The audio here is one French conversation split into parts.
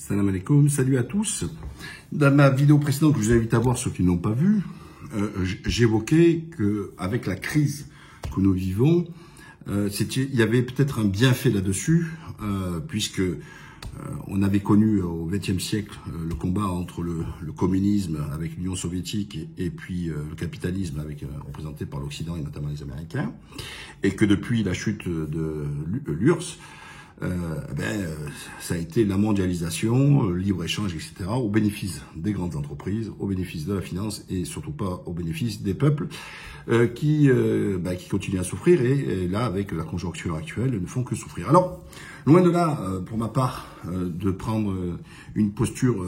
Salam alaikum, salut à tous. Dans ma vidéo précédente que je vous invite à voir ceux qui n'ont pas vu, j'évoquais qu'avec la crise que nous vivons, il y avait peut-être un bienfait là-dessus, puisque on avait connu au XXe siècle le combat entre le communisme avec l'Union soviétique et puis le capitalisme représenté par l'Occident et notamment les Américains, et que depuis la chute de l'URSS, ça a été la mondialisation, le libre-échange, etc., au bénéfice des grandes entreprises, au bénéfice de la finance et surtout pas au bénéfice des peuples qui continuent à souffrir et là, avec la conjoncture actuelle, ne font que souffrir. Alors, loin de là, pour ma part, de prendre une posture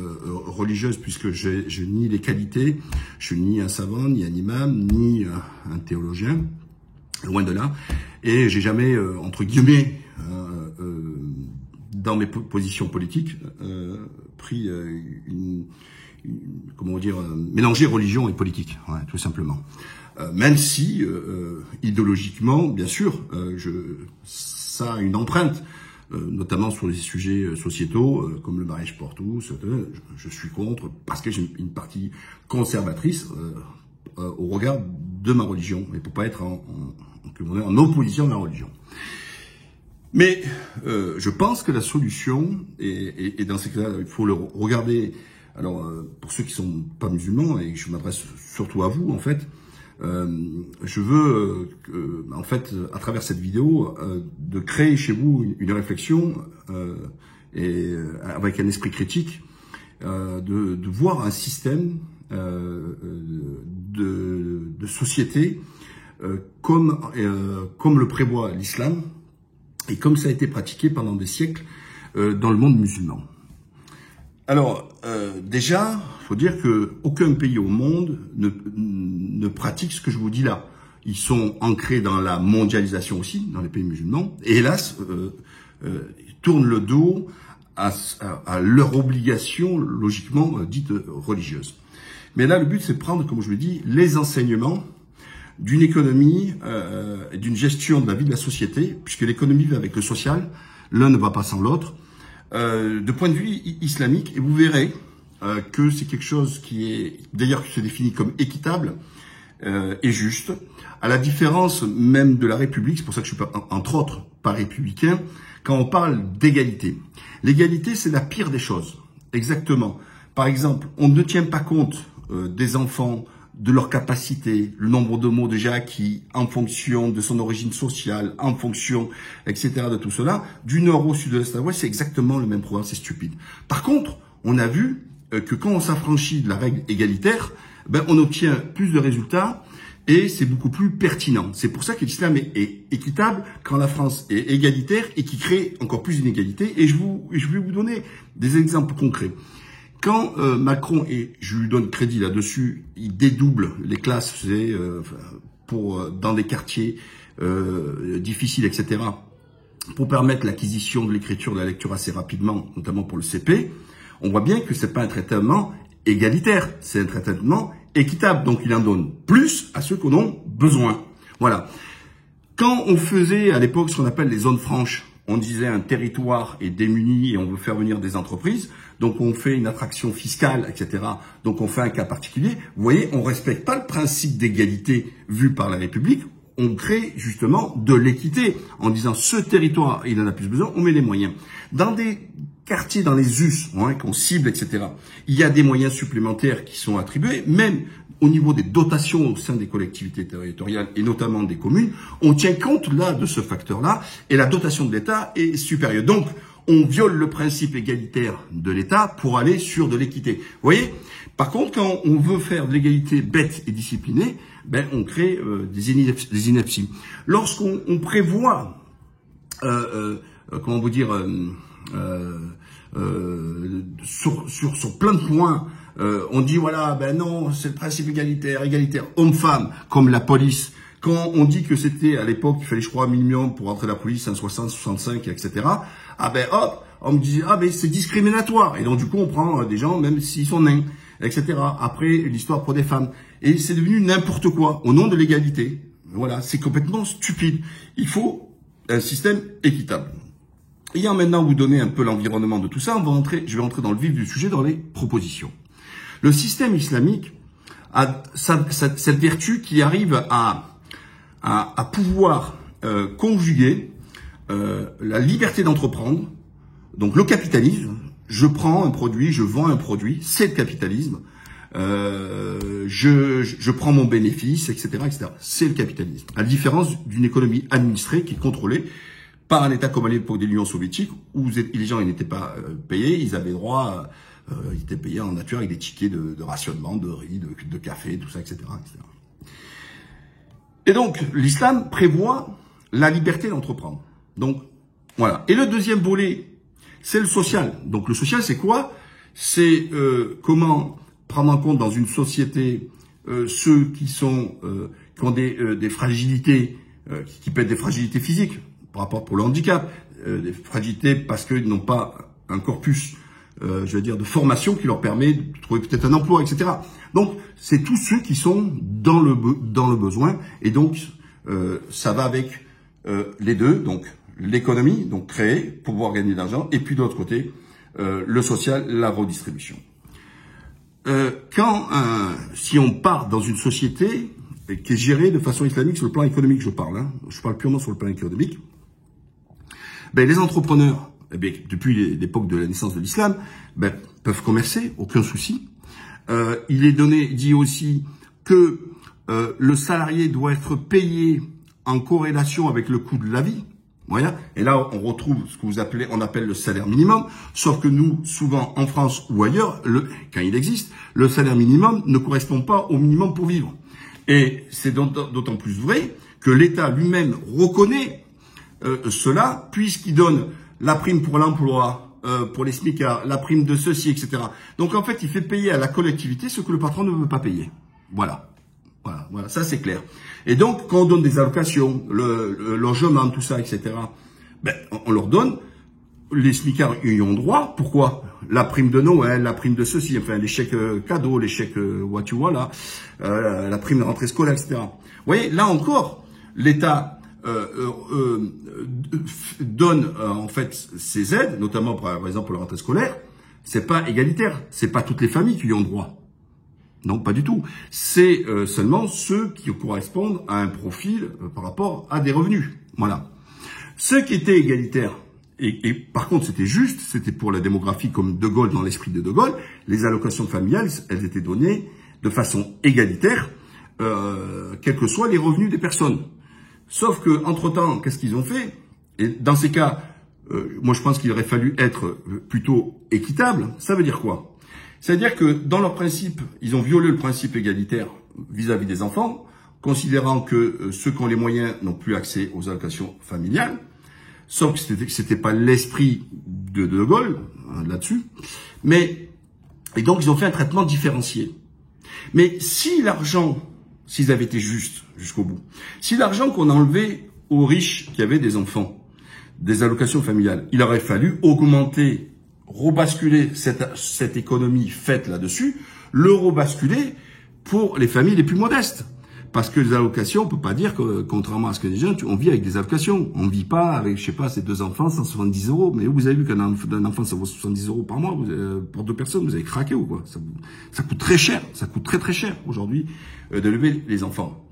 religieuse, puisque je nie les qualités, je suis ni un savant, ni un imam, ni un théologien, loin de là, et j'ai jamais, entre guillemets, dans mes positions politiques, pris mélanger religion et politique, ouais, tout simplement. Même si, idéologiquement, bien sûr, ça a une empreinte, notamment sur les sujets sociétaux, comme le mariage pour tous, je suis contre, parce que j'ai une partie conservatrice au regard de ma religion, et pour pas être en opposition de la religion. Mais je pense que la solution, et dans ces cas-là, il faut le regarder. Alors, pour ceux qui sont pas musulmans, et je m'adresse surtout à vous, en fait, je veux, en fait, à travers cette vidéo, de créer chez vous une réflexion et avec un esprit critique, de voir un système de société comme le prévoit l'islam. Et comme ça a été pratiqué pendant des siècles dans le monde musulman. Alors, déjà, il faut dire qu'aucun pays au monde ne pratique ce que je vous dis là. Ils sont ancrés dans la mondialisation aussi, dans les pays musulmans, et hélas, tournent le dos à leur obligation, logiquement, dite religieuse. Mais là, le but, c'est de prendre, comme je le dis, les enseignements d'une économie et d'une gestion de la vie de la société, puisque l'économie vit avec le social, l'un ne va pas sans l'autre, de point de vue islamique, et vous verrez que c'est quelque chose qui est, d'ailleurs, qui se définit comme équitable et juste, à la différence même de la République, c'est pour ça que je suis, entre autres, pas républicain, quand on parle d'égalité. L'égalité, c'est la pire des choses, exactement. Par exemple, on ne tient pas compte des enfants, de leur capacité, le nombre de mots déjà qui, en fonction de son origine sociale, en fonction, etc., de tout cela, du nord au sud de l'est à l'ouest, c'est exactement le même programme, c'est stupide. Par contre, on a vu que quand on s'affranchit de la règle égalitaire, on obtient plus de résultats et c'est beaucoup plus pertinent. C'est pour ça que l'islam est équitable quand la France est égalitaire et qui crée encore plus d'inégalités. Et je vais vous donner des exemples concrets. Quand Macron, et je lui donne crédit là-dessus, il dédouble les classes dans des quartiers difficiles, etc., pour permettre l'acquisition de l'écriture, de la lecture assez rapidement, notamment pour le CP, on voit bien que c'est pas un traitement égalitaire, c'est un traitement équitable. Donc il en donne plus à ceux qui en ont besoin. Voilà. Quand on faisait à l'époque ce qu'on appelle les zones franches, on disait un territoire est démuni et on veut faire venir des entreprises, donc on fait une attraction fiscale, etc. Donc on fait un cas particulier. Vous voyez, on respecte pas le principe d'égalité vu par la République, on crée justement de l'équité en disant ce territoire, il en a plus besoin, on met les moyens. Dans des quartiers, dans les us, qu'on cible, etc., il y a des moyens supplémentaires qui sont attribués, même au niveau des dotations au sein des collectivités territoriales et notamment des communes, on tient compte là de ce facteur-là et la dotation de l'État est supérieure. Donc, on viole le principe égalitaire de l'État pour aller sur de l'équité. Vous voyez? Par contre, quand on veut faire de l'égalité bête et disciplinée, on crée des inepties. Lorsqu'on prévoit, sur plein de points, on dit voilà, non, c'est le principe égalitaire, homme-femme, comme la police. Quand on dit que c'était, à l'époque, il fallait, je crois, 1 million pour entrer la police, 1,60, 65, etc. Hop, on me dit, c'est discriminatoire. Et donc, du coup, on prend des gens, même s'ils sont nains, etc. Après, l'histoire pour des femmes. Et c'est devenu n'importe quoi, au nom de l'égalité. Voilà, c'est complètement stupide. Il faut un système équitable. ayant maintenant vous donné un peu l'environnement de tout ça, je vais entrer dans le vif du sujet, dans les propositions. Le système islamique a cette vertu qui arrive à pouvoir conjuguer la liberté d'entreprendre, donc le capitalisme. Je prends un produit, je vends un produit, c'est le capitalisme. Je prends mon bénéfice, etc., etc. C'est le capitalisme. À la différence d'une économie administrée qui est contrôlée par un État comme à l'époque de l'Union soviétique, où les gens ils n'étaient pas payés, ils avaient droit, ils étaient payés en nature avec des tickets de rationnement, de riz, de café, tout ça, etc., etc. Et donc, l'islam prévoit la liberté d'entreprendre. Donc, voilà. Et le deuxième volet, c'est le social. Donc, le social, c'est quoi? C'est comment prendre en compte dans une société ceux qui ont des fragilités, qui peuvent être des fragilités physiques, par rapport pour le handicap, des fragilités parce qu'ils n'ont pas un corpus, je veux dire, de formation qui leur permet de trouver peut-être un emploi, etc. Donc, c'est tous ceux qui sont dans le besoin, et donc ça va avec les deux, donc l'économie, donc créer, pouvoir gagner de l'argent, et puis de l'autre côté, le social, la redistribution. Si on part dans une société qui est gérée de façon islamique sur le plan économique, je parle purement sur le plan économique, ben, les entrepreneurs, eh bien, depuis l'époque de la naissance de l'islam, ben, peuvent commercer, aucun souci. Il est dit aussi que le salarié doit être payé en corrélation avec le coût de la vie. Voilà. Et là, on retrouve ce que on appelle le salaire minimum. Sauf que nous, souvent en France ou ailleurs, quand il existe, le salaire minimum ne correspond pas au minimum pour vivre. Et c'est d'autant plus vrai que l'État lui-même reconnaît cela, puisqu'il donne la prime pour l'emploi, pour les smicards, la prime de ceci, etc. Donc en fait, il fait payer à la collectivité ce que le patron ne veut pas payer. Voilà, ça c'est clair. Et donc, quand on donne des allocations, le logement, tout ça, etc., ben, on leur donne, les smicards y ont droit. Pourquoi? La prime de Noël, la prime de ceci, enfin les chèques cadeaux, les chèques what you want là, la prime de rentrée scolaire, etc. Vous voyez, là encore, l'État donne en fait ces aides, notamment par exemple pour la rentrée scolaire. C'est pas égalitaire, c'est pas toutes les familles qui y ont droit. Non, pas du tout. C'est seulement ceux qui correspondent à un profil par rapport à des revenus. Voilà. Ce qui était égalitaire, et par contre c'était juste, c'était pour la démographie comme De Gaulle, dans l'esprit de De Gaulle, les allocations familiales, elles étaient données de façon égalitaire, quels que soient les revenus des personnes. Sauf que, entre-temps, qu'est-ce qu'ils ont fait? Et dans ces cas, moi je pense qu'il aurait fallu être plutôt équitable. Ça veut dire quoi? C'est-à-dire que, dans leur principe, ils ont violé le principe égalitaire vis-à-vis des enfants, considérant que ceux qui ont les moyens n'ont plus accès aux allocations familiales, sauf que c'était pas l'esprit de De Gaulle, là-dessus. Et donc, ils ont fait un traitement différencié. Mais si l'argent, s'ils avaient été justes jusqu'au bout, si l'argent qu'on a enlevé aux riches qui avaient des enfants, des allocations familiales, il aurait fallu augmenter, rebasculer cette économie faite là-dessus, le rebasculer pour les familles les plus modestes. Parce que les allocations, on peut pas dire que, contrairement à ce que les gens, on vit avec des allocations. On vit pas avec, je sais pas, ces 2 enfants, 170 €. Mais vous avez vu qu'un enfant, ça vaut 70 € par mois, pour 2 personnes, vous avez craqué ou quoi? Ça coûte très cher. Ça coûte très très cher, aujourd'hui, d'élever les enfants.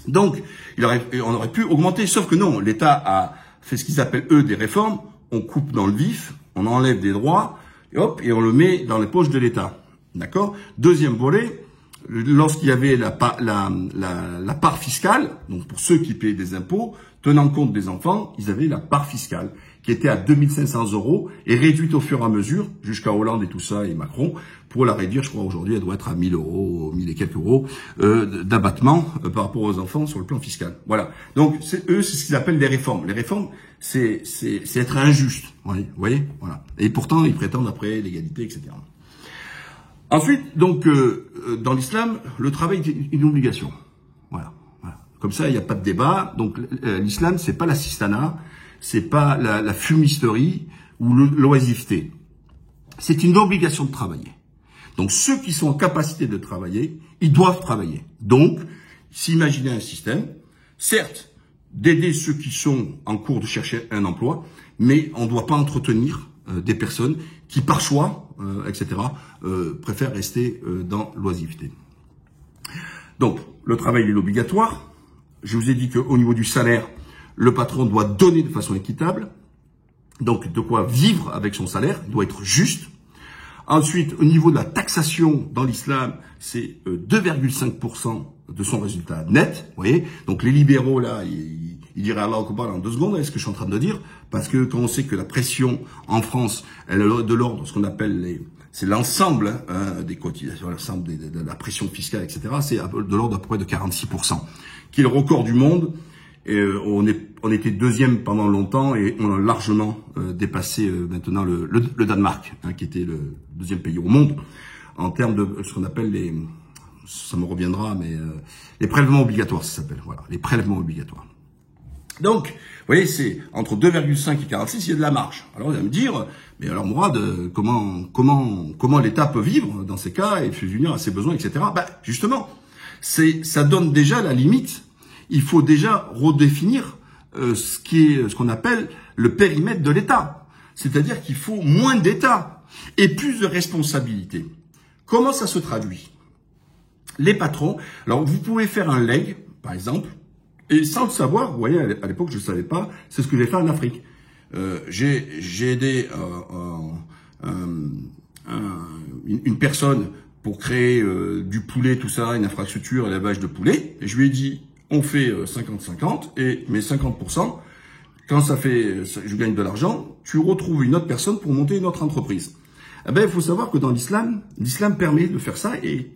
Donc, on aurait pu augmenter, sauf que non, l'État a fait ce qu'ils appellent, eux, des réformes. On coupe dans le vif, on enlève des droits, et hop, et on le met dans les poches de l'État. D'accord? Deuxième volet, lorsqu'il y avait la part fiscale, donc pour ceux qui payaient des impôts, tenant compte des enfants, ils avaient la part fiscale, qui était à 2500 € et réduite au fur et à mesure, jusqu'à Hollande et tout ça, et Macron, pour la réduire, je crois aujourd'hui, elle doit être à 1000 €, 1000 et quelques euros, d'abattement par rapport aux enfants sur le plan fiscal. Voilà. Donc, c'est ce qu'ils appellent des réformes. Les réformes, c'est être injuste. Vous voyez? Voilà. Et pourtant, ils prétendent après l'égalité, etc. Ensuite, donc, dans l'islam, le travail est une obligation. Voilà. Comme ça, il n'y a pas de débat. Donc, l'islam, c'est pas l'assistanat, c'est pas la fumisterie ou l'oisiveté. C'est une obligation de travailler. Donc, ceux qui sont en capacité de travailler, ils doivent travailler. Donc, s'imaginer un système, certes, d'aider ceux qui sont en cours de chercher un emploi, mais on ne doit pas entretenir des personnes qui, par choix, etc., préfèrent rester dans l'oisiveté. Donc, le travail il est obligatoire. Je vous ai dit qu'au niveau du salaire, le patron doit donner de façon équitable. Donc, de quoi vivre avec son salaire, il doit être juste. Ensuite, au niveau de la taxation dans l'islam, c'est 2,5% de son résultat net. Vous voyez, donc les libéraux, là, ils diraient Allah Akbar en 2 secondes, est-ce que je suis en train de dire? Parce que quand on sait que la pression en France, elle est de l'ordre de ce qu'on appelle c'est l'ensemble des cotisations, l'ensemble de la pression fiscale, etc. C'est de l'ordre à peu près de 46%, qui est le record du monde. Et on était 2e pendant longtemps et on a largement dépassé maintenant le Danemark, qui était le 2e pays au monde en termes de ce qu'on appelle ça me reviendra, mais les prélèvements obligatoires, ça s'appelle. Voilà, les prélèvements obligatoires. Donc, vous voyez, c'est entre 2,5 et 46, il y a de la marge. Alors, vous allez me dire, mais alors Mourad, comment l'État peut vivre dans ces cas et subvenir à ses besoins, etc. Ben, justement, ça donne déjà la limite. Il faut déjà redéfinir ce qu'on appelle le périmètre de l'État. C'est-à-dire qu'il faut moins d'État et plus de responsabilité. Comment ça se traduit? Les patrons, alors vous pouvez faire un leg, par exemple, et sans le savoir, vous voyez, à l'époque je ne savais pas, c'est ce que j'ai fait en Afrique. J'ai aidé une personne pour créer du poulet, tout ça, une infrastructure, élevage de poulet, et je lui ai dit, on fait 50-50, et mes 50%, quand je gagne de l'argent, tu retrouves une autre personne pour monter une autre entreprise. Eh ben, il faut savoir que dans l'islam permet de faire ça, et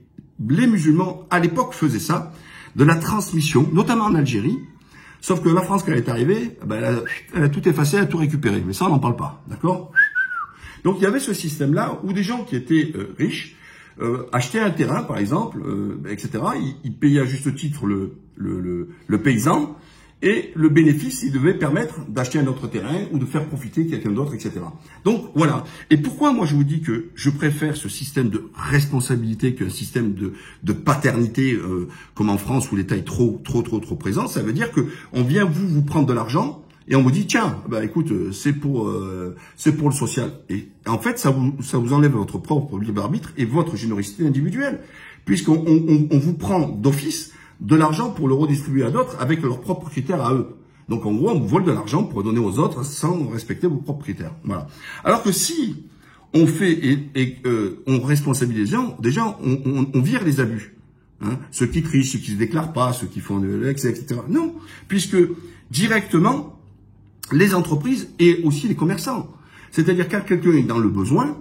les musulmans, à l'époque, faisaient ça, de la transmission, notamment en Algérie, sauf que la France, quand elle est arrivée, ben, elle a tout effacé, elle a tout récupéré, mais ça, on n'en parle pas, d'accord? Donc, il y avait ce système-là, où des gens qui étaient riches, achetaient un terrain, par exemple, etc., ils payaient à juste titre le paysan, et le bénéfice, il devait permettre d'acheter un autre terrain ou de faire profiter quelqu'un d'autre, etc. Donc, voilà. Et pourquoi, moi, je vous dis que je préfère ce système de responsabilité qu'un système de paternité, comme en France, où l'État est trop présent? Ça veut dire que on vient vous prendre de l'argent, et on vous dit, tiens, bah, écoute, c'est pour le social. Et en fait, ça vous enlève votre propre libre arbitre et votre générosité individuelle. Puisqu'on vous prend d'office de l'argent pour le redistribuer à d'autres avec leurs propres critères à eux. Donc en gros, on vous vole de l'argent pour donner aux autres sans respecter vos propres critères. Voilà. Alors que si on fait on responsabilise les gens, déjà on vire les abus. Hein, ceux qui trichent, ceux qui se déclarent pas, ceux qui font de l'excès, etc. Non, puisque directement les entreprises et aussi les commerçants. C'est-à-dire quand quelqu'un est dans le besoin,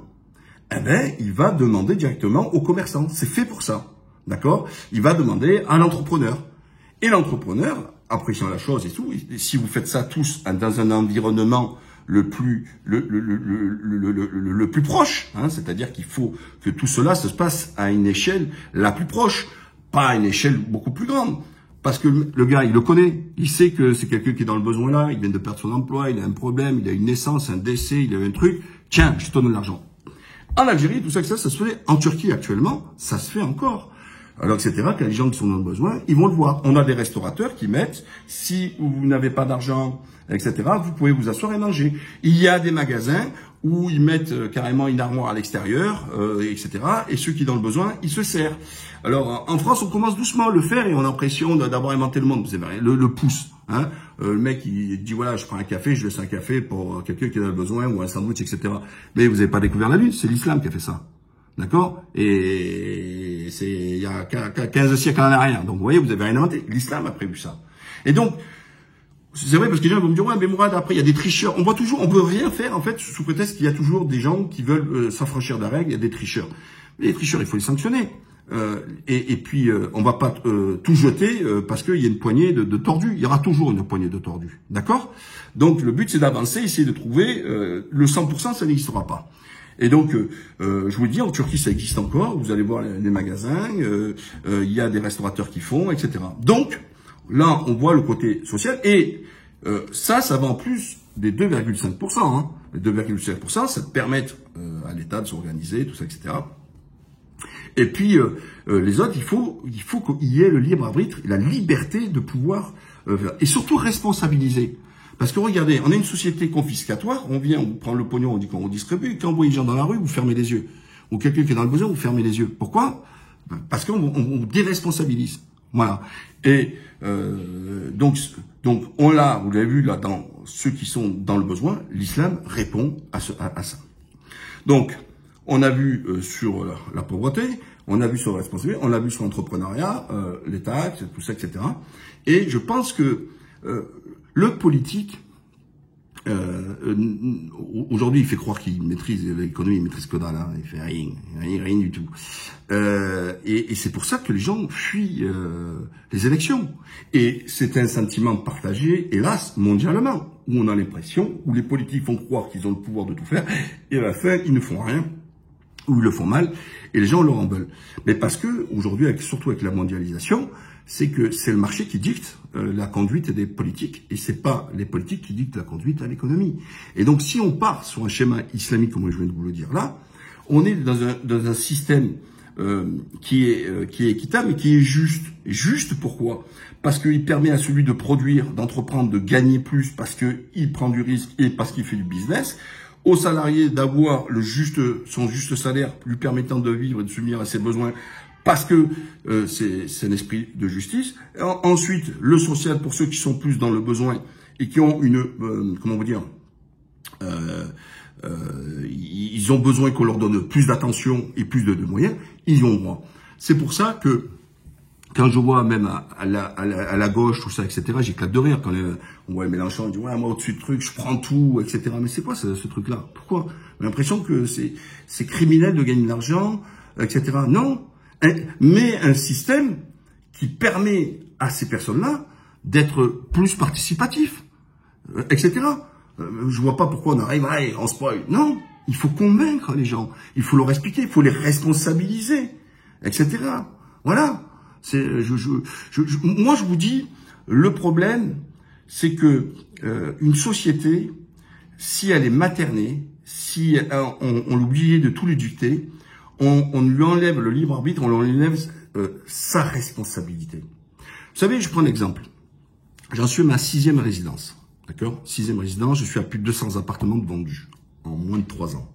eh ben il va demander directement aux commerçants. C'est fait pour ça. D'accord? Il va demander à l'entrepreneur. Et l'entrepreneur, appréciant la chose et tout, si vous faites ça tous dans un environnement le plus proche, hein, c'est-à-dire qu'il faut que tout cela se passe à une échelle la plus proche, pas à une échelle beaucoup plus grande. Parce que le gars, il le connaît, il sait que c'est quelqu'un qui est dans le besoin là, il vient de perdre son emploi, il a un problème, il a une naissance, un décès, il a un truc, tiens, je te donne de l'argent. En Algérie, tout ça, ça se fait. En Turquie, actuellement, ça se fait encore. Alors, etc., quand les gens qui sont dans le besoin, ils vont le voir. On a des restaurateurs qui mettent, si vous n'avez pas d'argent, etc., vous pouvez vous asseoir et manger. Il y a des magasins où ils mettent carrément une armoire à l'extérieur, etc., et ceux qui sont dans le besoin, ils se servent. Alors, en France, on commence doucement à le faire et on a l'impression d'avoir inventé le monde. Vous savez, le pouce. Hein. Le mec, il dit, voilà, je prends un café, je laisse un café pour quelqu'un qui a le besoin, ou un sandwich, etc. Mais vous n'avez pas découvert la Lune, c'est l'islam qui a fait ça. D'accord? Et c'est il y a 15 siècles en arrière. Donc vous voyez, vous avez rien inventé. L'islam a prévu ça. Et donc, c'est vrai parce que les gens vont me dire, ouais, mais Mourad, après, il y a des tricheurs. On peut rien faire, en fait, sous prétexte qu'il y a toujours des gens qui veulent s'affranchir de la règle, il y a des tricheurs. Mais les tricheurs, il faut les sanctionner. Et puis, on va pas tout jeter parce qu'il y a une poignée de tordus. Il y aura toujours une poignée de tordus. D'accord? Donc, le but, c'est d'avancer, essayer de trouver le 100%, ça n'existera pas. Et donc, je vous le dis, en Turquie, ça existe encore. Vous allez voir les magasins, il y a des restaurateurs qui font, etc. Donc, là, on voit le côté social. Et ça va en plus des 2,5%. Hein. Les 2,5%, ça permet à l'État de s'organiser, tout ça, etc. Et puis, les autres, il faut qu'il y ait le libre arbitre, la liberté de pouvoir, et surtout responsabiliser. Parce que regardez, on a une société confiscatoire, on vient, on prend le pognon, on dit qu'on distribue, quand vous voyez les gens dans la rue, vous fermez les yeux. Ou quelqu'un qui est dans le besoin, vous fermez les yeux. Pourquoi? Parce qu'on déresponsabilise. Voilà. Et donc on l'a, vous l'avez vu là, dans ceux qui sont dans le besoin, l'islam répond à ça. Donc, on a vu sur la pauvreté, on a vu sur la responsabilité, on a vu sur l'entrepreneuriat, les taxes, tout ça, etc. Et je pense que le politique, aujourd'hui, il fait croire qu'il maîtrise l'économie, il maîtrise que dalle, hein, il fait rien du tout. Et c'est pour ça que les gens fuient les élections. Et c'est un sentiment partagé, hélas, mondialement, où on a l'impression, où les politiques font croire qu'ils ont le pouvoir de tout faire, et à la fin, ils ne font rien, ou ils le font mal, et les gens leur en veulent. Mais parce que, aujourd'hui, surtout avec la mondialisation, c'est que c'est le marché qui dicte la conduite des politiques, et c'est pas les politiques qui dictent la conduite à l'économie. Et donc, si on part sur un schéma islamique, comme je viens de vous le dire là, on est dans un système qui est équitable et qui est juste. Et juste pourquoi? Parce qu'il permet à celui de produire, d'entreprendre, de gagner plus, parce qu'il prend du risque et parce qu'il fait du business, aux salariés d'avoir son juste salaire lui permettant de vivre et de subvenir à ses besoins, parce que c'est un esprit de justice. Et ensuite, le social pour ceux qui sont plus dans le besoin et qui ont comment vous dire, ils ont besoin qu'on leur donne plus d'attention et plus de moyens, ils y ont droit. C'est pour ça que quand je vois même à la gauche, tout ça, etc., j'éclate de rire. Quand on voit Mélenchon, il dit « Ouais, moi, au-dessus de truc, je prends tout, etc. » Mais c'est quoi ce truc-là? Pourquoi? J'ai l'impression que c'est criminel de gagner de l'argent, etc. Non. Mais un système qui permet à ces personnes-là d'être plus participatifs, etc. Je vois pas pourquoi on arrive, allez, on spoil. Non, il faut convaincre les gens, il faut leur expliquer, il faut les responsabiliser, etc. Voilà. Moi, je vous dis, le problème, c'est que une société, si elle est maternée, si on l'oublie de tout lui dicter, on lui enlève le libre arbitre, on lui enlève sa responsabilité. Vous savez, je prends un exemple. J'en suis à ma 6e résidence. D'accord? 6e résidence, je suis à plus de 200 appartements de vendus en moins de 3 ans.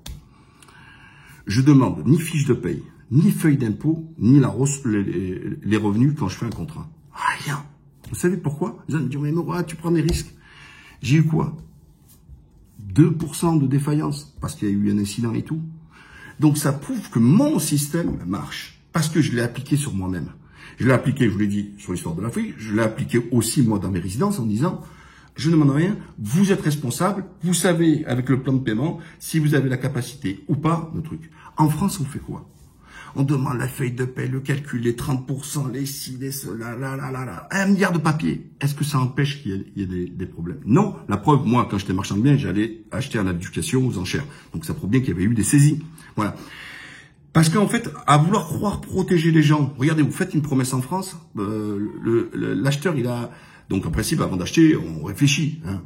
Je demande ni fiche de paye, ni feuille d'impôt, ni les revenus quand je fais un contrat. Rien. Vous savez pourquoi? Ils me disent, mais Nora, tu prends des risques. J'ai eu quoi? 2% de défaillance, parce qu'il y a eu un incident et tout. Donc ça prouve que mon système marche, parce que je l'ai appliqué sur moi-même. Je l'ai appliqué, je vous l'ai dit, sur l'histoire de l'Afrique, je l'ai appliqué aussi moi dans mes résidences en disant, je ne demande rien, vous êtes responsable, vous savez avec le plan de paiement si vous avez la capacité ou pas de truc. En France, on fait quoi? On demande la feuille de paie, le calcul, les 30%, les ci, les cela, là. 1 milliard de papiers. Est-ce que ça empêche qu'il y ait des problèmes? Non. La preuve, moi, quand j'étais marchand de biens, j'allais acheter en adjudication aux enchères. Donc ça prouve bien qu'il y avait eu des saisies. Voilà. Parce qu'en fait, à vouloir croire protéger les gens, regardez, vous faites une promesse en France, l'acheteur, il a... Donc en principe, avant d'acheter, on réfléchit. Hein.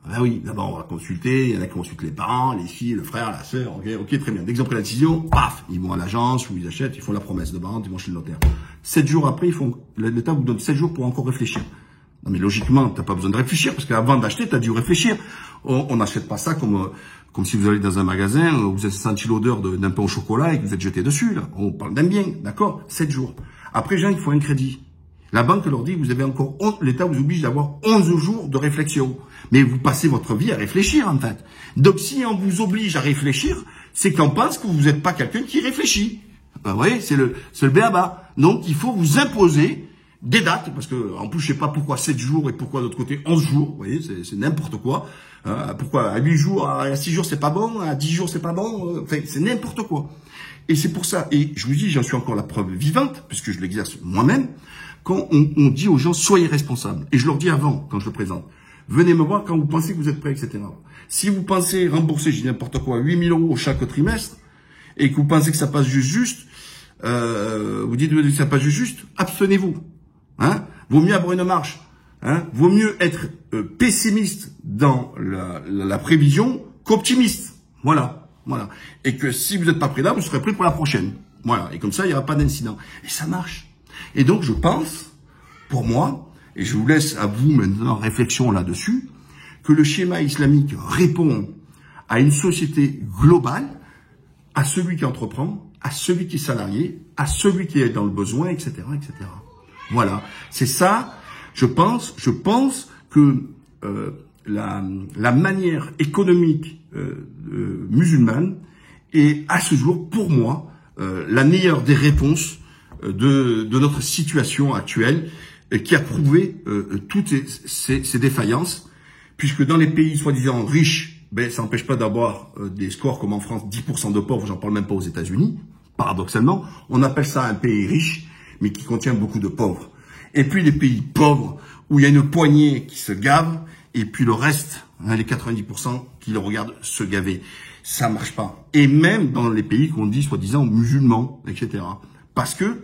Ah oui, d'abord on va consulter, il y en a qui consultent les parents, les filles, le frère, la sœur, ok, très bien. Dès qu'ils ont pris la décision, paf, ils vont à l'agence ou ils achètent, ils font la promesse de vente, ils vont chez le notaire. 7 jours après, l'État vous donne 7 jours pour encore réfléchir. Non mais logiquement, t'as pas besoin de réfléchir, parce qu'avant d'acheter, t'as dû réfléchir. On n'achète pas ça comme si vous allez dans un magasin, vous avez senti l'odeur d'un pain au chocolat et que vous êtes jeté dessus, là. On parle d'un bien, d'accord? 7 jours. Après, il faut un crédit. La banque leur dit, vous avez encore, l'État vous oblige d'avoir 11 jours de réflexion. Mais vous passez votre vie à réfléchir, en fait. Donc, si on vous oblige à réfléchir, c'est qu'on pense que vous n'êtes pas quelqu'un qui réfléchit. Ben, vous voyez, c'est le b.a.-ba. Donc, il faut vous imposer des dates, parce que, en plus, je sais pas pourquoi 7 jours et pourquoi de l'autre côté 11 jours. Vous voyez, c'est n'importe quoi. Pourquoi à 8 jours, à 6 jours, c'est pas bon, à 10 jours, c'est pas bon. Enfin, c'est n'importe quoi. Et c'est pour ça, et je vous dis, j'en suis encore la preuve vivante, puisque je l'exerce moi-même, quand on dit aux gens, soyez responsables. Et je leur dis avant, quand je le présente, venez me voir quand vous pensez que vous êtes prêts, etc. Si vous pensez rembourser, je dis n'importe quoi, 8 000 € chaque trimestre, et que vous pensez que ça passe juste, vous dites que ça passe juste, abstenez-vous. Hein? Vaut mieux avoir une marge. Hein? Vaut mieux être pessimiste dans la prévision qu'optimiste. Voilà. Et que si vous n'êtes pas prêt là, vous serez prêt pour la prochaine. Voilà. Et comme ça, il n'y aura pas d'incident. Et ça marche. Et donc, je pense, pour moi, et je vous laisse à vous maintenant réflexion là-dessus, que le schéma islamique répond à une société globale, à celui qui entreprend, à celui qui est salarié, à celui qui est dans le besoin, etc., etc. Voilà, c'est ça. Je pense que la manière économique musulmane est à ce jour, pour moi, la meilleure des réponses de notre situation actuelle, qui a prouvé toutes ces défaillances, puisque dans les pays soi-disant riches, ça n'empêche pas d'avoir des scores comme en France, 10% de pauvres, j'en parle même pas aux États-Unis, paradoxalement. On appelle ça un pays riche, mais qui contient beaucoup de pauvres. Et puis les pays pauvres, où il y a une poignée qui se gave, et puis le reste, les 90% qui le regardent se gaver. Ça marche pas. Et même dans les pays qu'on dit soi-disant musulmans, etc. Parce que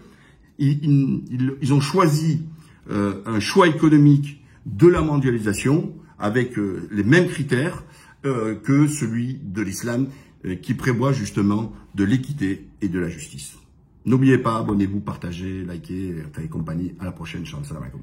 ils ont choisi un choix économique de la mondialisation avec les mêmes critères que celui de l'islam qui prévoit justement de l'équité et de la justice. N'oubliez pas, abonnez-vous, partagez, likez et compagnie. À la prochaine. Salam alaikum.